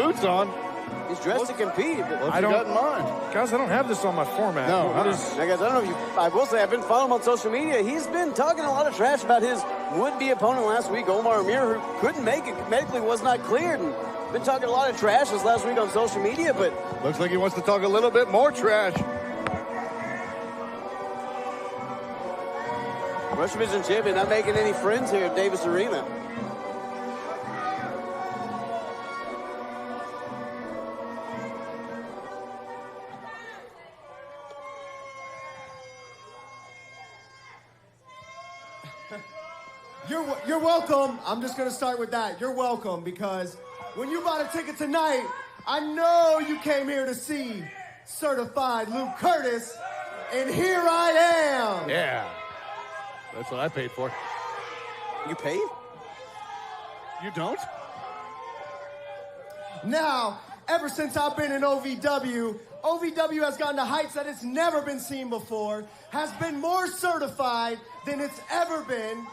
boots on. He's dressed to compete. I don't mind. Guys, I don't have this on my format. No, Now, guys, I don't know if you. I will say I've been following him on social media. He's been talking a lot of trash about his would-be opponent last week, Omar Amir, who couldn't make it, medically was not cleared, and been talking a lot of trash this last week on social media. But looks like he wants to talk a little bit more trash. Russian Division champion not making any friends here at Davis Arena. You're welcome. I'm just going to start with that. You're welcome, because when you bought a ticket tonight, I know you came here to see certified Luke Kurtis, and here I am. Yeah. That's what I paid for. You paid? You don't? Now, ever since I've been in OVW, OVW has gotten to heights that it's never been seen before, has been more certified than it's ever been,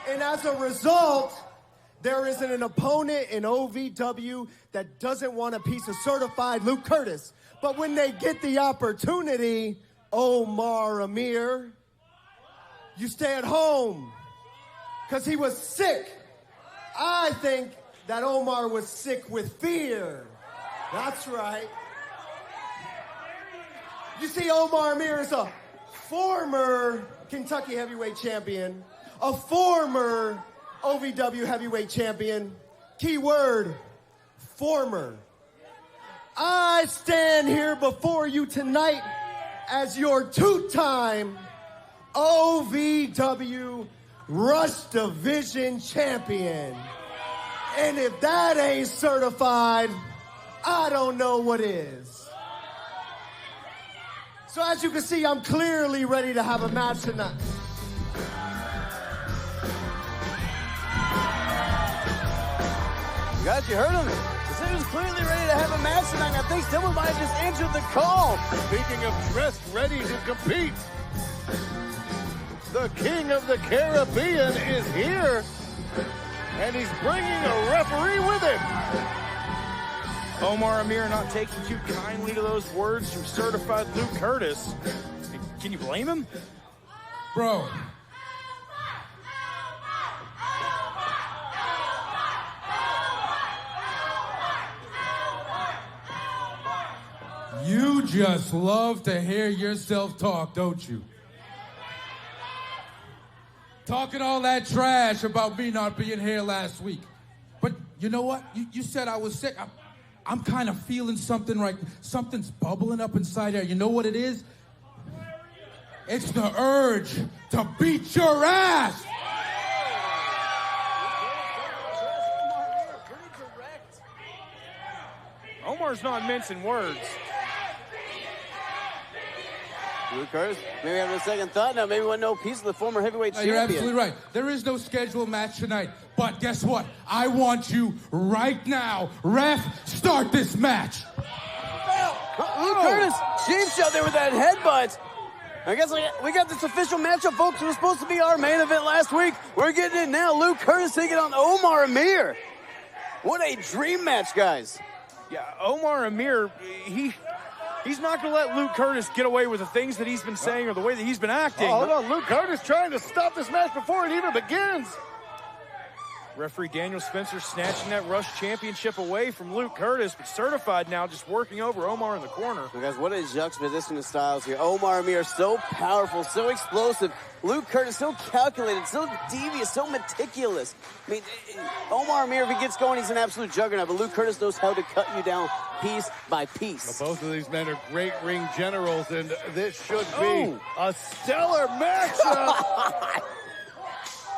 and as a result, there isn't an opponent in OVW that doesn't want a piece of certified Luke Kurtis. But when they get the opportunity, Omar Amir, you stay at home, because he was sick. I think that Omar was sick with fear. That's right. You see, Omar Amir is a former Kentucky heavyweight champion, a former OVW heavyweight champion. Key word, former. I stand here before you tonight as your two-time OVW Rush Division champion. And if that ain't certified, I don't know what is. So as you can see, I'm clearly ready to have a match tonight. Guys, you heard him. He said he was clearly ready to have a match tonight. I think someone might have just answered the call. Speaking of dressed ready to compete, the King of the Caribbean is here, and he's bringing a referee with him. Omar Amir not taking too kindly to those words from certified Luke Kurtis. Can you blame him? Bro. You just love to hear yourself talk, don't you? Talking all that trash about me not being here last week. But you know what? You said I was sick. I'm kind of feeling something right. Something's bubbling up inside there. You know what it is? It's the urge to beat your ass. Omar's not mincing words. Luke Kurtis, maybe having a second thought now. Maybe want no piece of the former heavyweight champion. You're absolutely right. There is no scheduled match tonight. But guess what? I want you right now. Ref, start this match. Luke Kurtis, cheap shot there with that headbutt. I guess we got this official matchup, folks. It was supposed to be our main event last week. We're getting it now. Luke Kurtis taking on Omar Amir. What a dream match, guys. Yeah, Omar Amir, he's not going to let Luke Kurtis get away with the things that he's been saying or the way that he's been acting. Oh, hold on, Luke Kurtis trying to stop this match before it even begins. Referee Daniel Spencer snatching that Rush Championship away from Luke Kurtis, but certified now, just working over Omar in the corner. Well, guys, what a juxtaposition of styles here. Omar Amir, so powerful, so explosive. Luke Kurtis, so calculated, so devious, so meticulous. I mean, Omar Amir, if he gets going, he's an absolute juggernaut, but Luke Kurtis knows how to cut you down piece by piece. Well, both of these men are great ring generals, and this should be a stellar matchup.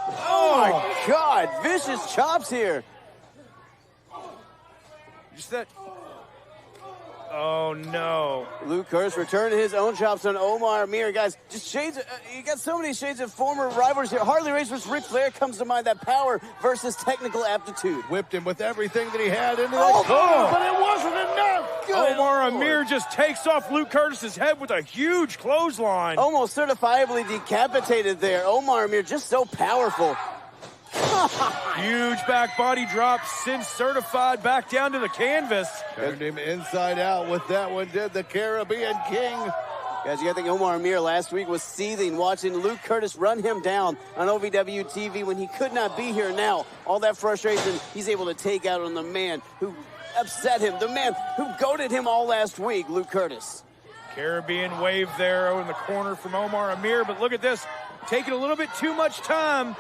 Oh my God, vicious chops here. Just that. Oh no. Luke Kurtis returning his own chops on Omar Amir. Guys, just shades of, you got so many shades of former rivals here. Harley Race versus Ric Flair comes to mind, that power versus technical aptitude. Whipped him with everything that he had into that corner, but it wasn't enough. Good Omar Amir just takes off Luke Curtis's head with a huge clothesline. Almost certifiably decapitated there. Omar Amir just so powerful. Huge back body drop, sends Certified back down to the canvas. Turned him inside out with that one, did the Caribbean King. Guys, you got to think Omar Amir last week was seething watching Luke Kurtis run him down on OVW TV when he could not be here. Now, all that frustration he's able to take out on the man who upset him, the man who goated him all last week, Luke Kurtis. Caribbean wave there in the corner from Omar Amir, but look at this. Taking a little bit too much time,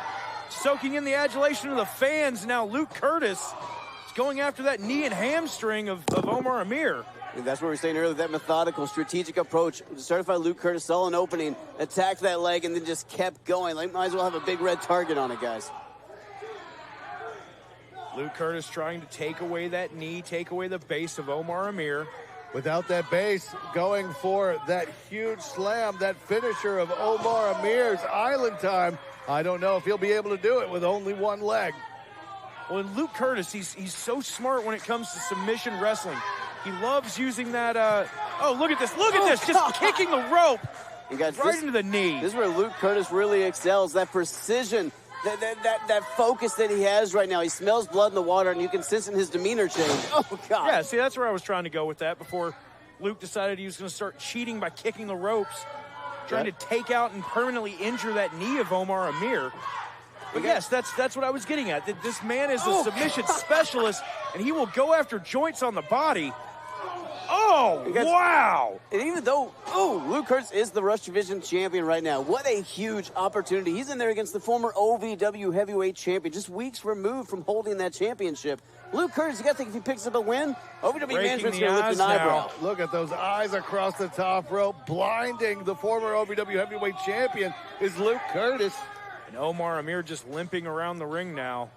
soaking in the adulation of the fans. Now Luke Kurtis is going after that knee and hamstring of Omar Amir. And that's what we were saying earlier, that methodical, strategic approach. Certified Luke Kurtis saw an opening, attacked that leg, and then just kept going. Like, might as well have a big red target on it, guys. Luke Kurtis trying to take away that knee, take away the base of Omar Amir. Without that base, going for that huge slam, that finisher of Omar Amir's Island Time. I don't know if he'll be able to do it with only one leg. Well, and Luke Kurtis, he's so smart when it comes to submission wrestling. He loves using that, oh, look at this, just kicking the rope guys, right into the knee. This is where Luke Kurtis really excels, that precision, that focus that he has right now. He smells blood in the water, and you can sense in his demeanor change. Oh, God. Yeah, see, that's where I was trying to go with that before Luke decided he was going to start cheating by kicking the ropes, trying to take out and permanently injure that knee of Omar Amir. But yes, that's what I was getting at. That this man is a submission specialist, and he will go after joints on the body. Oh, wow! And even though, Luke Kurtis is the Rush Division champion right now, what a huge opportunity. He's in there against the former OVW heavyweight champion, just weeks removed from holding that championship. Luke Kurtis, you got to think if he picks up a win, OVW management's going to lift an eyebrow. Look at those eyes across the top rope, blinding the former OVW heavyweight champion is Luke Kurtis. And Omar Amir just limping around the ring now.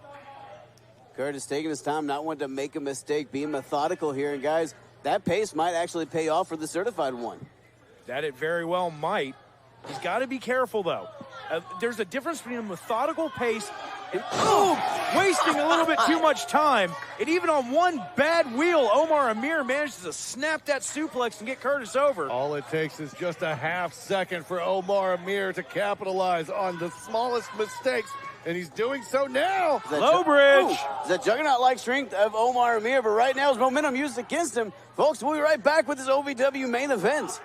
Kurtis taking his time, not wanting to make a mistake, being methodical here. And guys, that pace might actually pay off for the Certified one. That it very well might. He's got to be careful, though. There's a difference between a methodical pace and wasting a little bit too much time. And even on one bad wheel, Omar Amir manages to snap that suplex and get Kurtis over. All it takes is just a half second for Omar Amir to capitalize on the smallest mistakes, and he's doing so now. Low bridge. Is that juggernaut-like strength of Omar Amir, but right now his momentum used against him. Folks, we'll be right back with this OVW main event.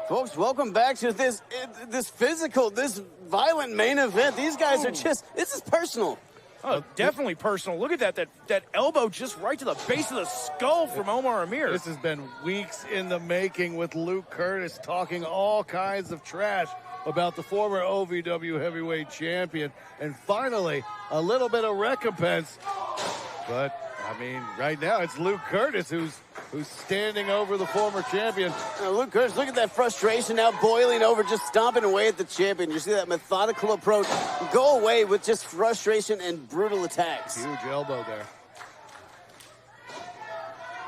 Folks, welcome back to this physical, this violent main event. These guys are this is personal. Oh, definitely personal. Look at that elbow just right to the base of the skull from Omar Amir. This has been weeks in the making with Luke Kurtis talking all kinds of trash about the former OVW heavyweight champion. And finally, a little bit of recompense. But, I mean, right now it's Luke Kurtis who's standing over the former champion. Luke Kurtis, look at that frustration now boiling over, just stomping away at the champion. You see that methodical approach go away with just frustration and brutal attacks. Huge elbow there.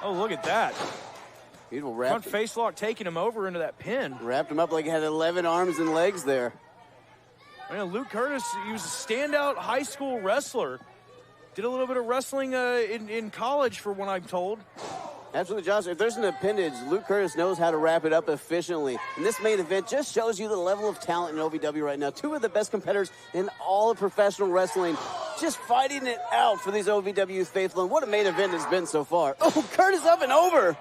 Oh, look at that. Beautiful front face lock taking him over into that pin. Wrapped him up like he had 11 arms and legs there. You know, Luke Kurtis, he was a standout high school wrestler. Did a little bit of wrestling in college, for what I'm told. Absolutely, Josh. If there's an appendage, Luke Kurtis knows how to wrap it up efficiently. And this main event just shows you the level of talent in OVW right now. Two of the best competitors in all of professional wrestling just fighting it out for these OVW faithful. And what a main event it's been so far. Oh, Kurtis up and over.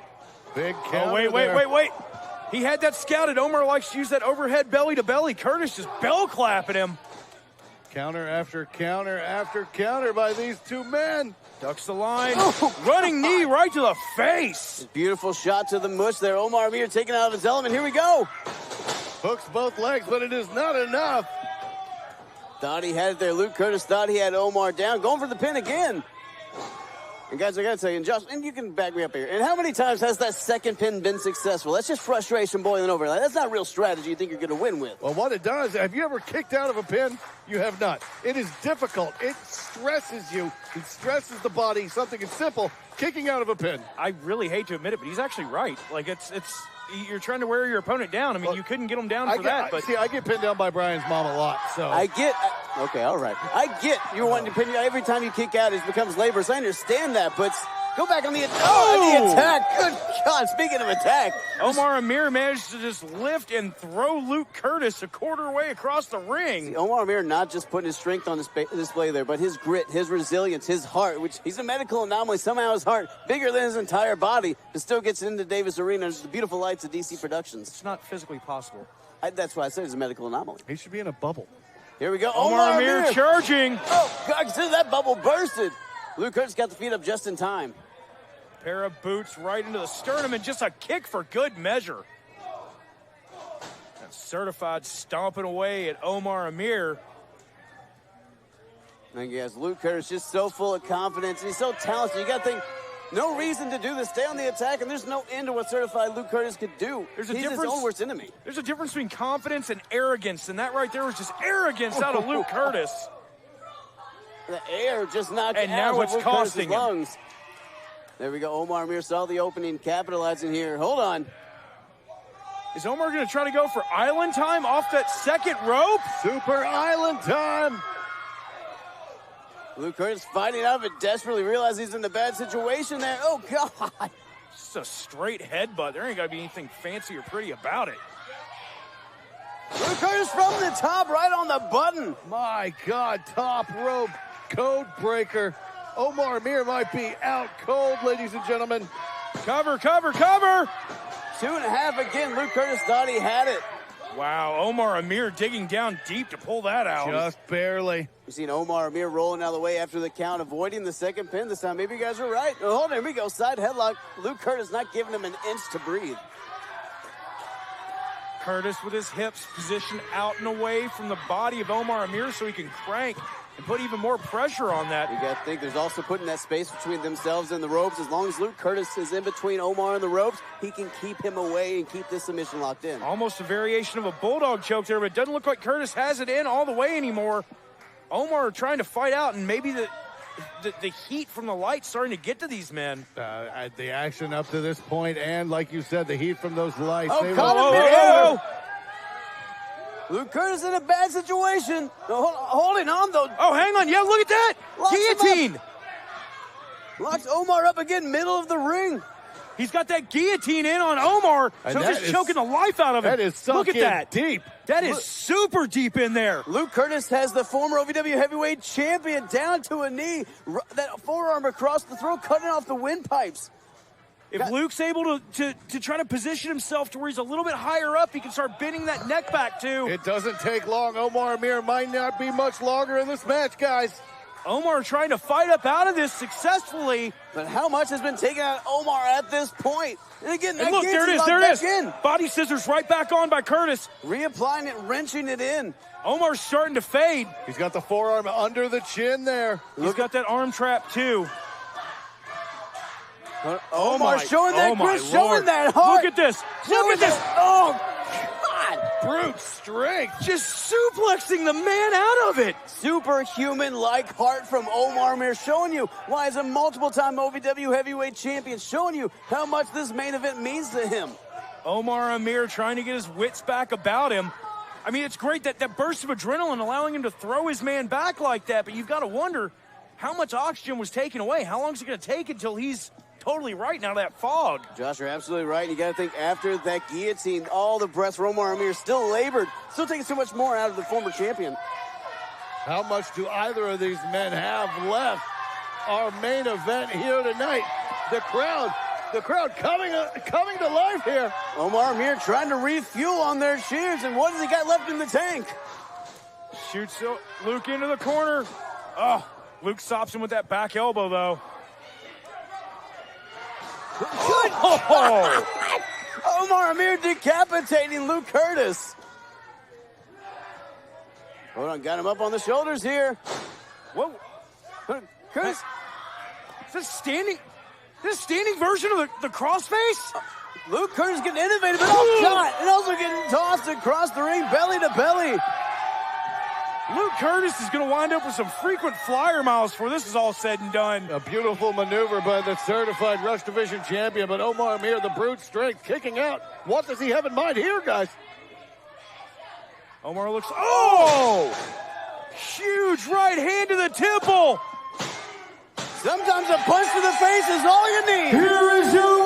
Big counter. Oh, wait. He had that scouted. Omar likes to use that overhead belly to belly. Kurtis just bell clapping him. Counter after counter after counter by these two men. Ducks the line. Running knee right to the face. Beautiful shot to the mush there. Omar Amir taken out of his element. Here we go. Hooks both legs, but it is not enough. Thought he had it there. Luke Kurtis thought he had Omar down. Going for the pin again. And guys, I got to tell you, and Josh, and you can back me up here. And how many times has that second pin been successful? That's just frustration boiling over. Like, that's not real strategy you think you're going to win with. Well, what it does, have you ever kicked out of a pin? You have not. It is difficult. It stresses you. It stresses the body. Something as simple kicking out of a pin. I really hate to admit it, but he's actually right. Like, it's you're trying to wear your opponent down. I mean, you couldn't get him down for that. But see, I get pinned down by Brian's mom a lot. So Okay, all right. I get you're wanting to pin you every time you kick out. It becomes laborious. I understand that, but go back on the attack. Good God! Speaking of attack, Omar Amir managed to just lift and throw Luke Kurtis a quarter way across the ring. Omar Amir not just putting his strength on display there, but his grit, his resilience, his heart, which he's a medical anomaly. Somehow his heart, bigger than his entire body, but still gets into Davis Arena. There's the beautiful lights of DC Productions. It's not physically possible. That's why I said he's a medical anomaly. he should be in a bubble. Here we go. Omar Amir charging. Oh, God, consider that bubble bursted. Luke Kurtis got the feet up just in time. Pair of boots right into the sternum and just a kick for good measure. And certified stomping away at Omar Amir. And yes, Luke Kurtis just so full of confidence. And he's so talented. You got to think, no reason to do this. Stay on the attack, and there's no end to what certified Luke Kurtis could do. He's his own worst enemy. There's a difference between confidence and arrogance, and that right there was just arrogance out of Luke Kurtis. The air just knocked And out now of it's Luke costing Kurtis' him. lungs. There we go. Omar Amir saw the opening, capitalizing here. Hold on. Is Omar going to try to go for island time off that second rope? Super Island time. Luke Kurtis fighting out of it, desperately realizes he's in a bad situation there. Oh, God. Just a straight headbutt. There ain't got to be anything fancy or pretty about it. Luke Kurtis from the top, right on the button. My God, top rope code breaker. Omar Amir might be out cold, ladies and gentlemen. Cover, cover, cover. 2.5 again. Luke Kurtis thought he had it. Wow, Omar Amir digging down deep to pull that out. Just barely. We've seen Omar Amir rolling out of the way after the count, avoiding the second pin this time. Maybe you guys are right. Oh, hold on, here we go. Side headlock. Luke Kurtis not giving him an inch to breathe. Kurtis with his hips positioned out and away from the body of Omar Amir so he can crank and put even more pressure on that. You got to think there's also putting that space between themselves and the ropes. As long as Luke Kurtis is in between Omar and the ropes, he can keep him away and keep this submission locked in. Almost a variation of a bulldog choke there, but it doesn't look like Kurtis has it in all the way anymore. Omar trying to fight out, and maybe the heat from the light starting to get to these men. The action up to this point, and like you said, the heat from those lights. Oh, caught him. Luke Kurtis in a bad situation. Holding on, though. Oh, hang on. Yeah, look at that. Guillotine. Locks Omar up again, middle of the ring. He's got that guillotine in on Omar, so just choking the life out of him. That is sunk look at in that. deep. That is super deep in there. Luke Kurtis has the former OVW heavyweight champion down to a knee. That forearm across the throat, cutting off the windpipes. If Luke's able to try to position himself to where he's a little bit higher up, he can start bending that neck back too. It doesn't take long. Omar Amir might not be much longer in this match, guys. Omar trying to fight up out of this successfully. But how much has been taken out of Omar at this point? And again, and look, there it is. Body scissors right back on by Kurtis. Reapplying it, wrenching it in. Omar's starting to fade. He's got the forearm under the chin there. He's got that arm trap too. Omar showing that grip, showing that heart. Look at this. Look at this. Oh, God. Brute strength. Just suplexing the man out of it. Superhuman-like heart from Omar Amir, showing you why he's a multiple-time OVW heavyweight champion, showing you how much this main event means to him. Omar Amir trying to get his wits back about him. I mean, it's great that burst of adrenaline allowing him to throw his man back like that, but you've got to wonder how much oxygen was taken away. How long is it going to take until he's totally right now, that fog? Josh, you're absolutely right. You got to think after that guillotine, all the breaths for Omar Amir still labored, still taking so much more out of the former champion. How much do either of these men have left? Our main event here tonight. The crowd coming to life here. Omar Amir trying to refuel on their cheers, and what has he got left in the tank? Shoots Luke into the corner. Oh, Luke stops him with that back elbow, though. Good. Oh. Omar Amir decapitating Luke Kurtis. Hold on, got him up on the shoulders here. Whoa. Kurtis. Is this standing? This standing version of the crossface? Luke Kurtis getting innovative, but oh God, and also getting tossed across the ring, belly to belly. Luke Kurtis is going to wind up with some frequent flyer miles before this is all said and done. A beautiful maneuver by the certified Rush Division champion, but Omar Amir, the brute strength, kicking out. What does he have in mind here, guys? Omar looks, oh! Huge right hand to the temple. Sometimes a punch to the face is all you need. Here is your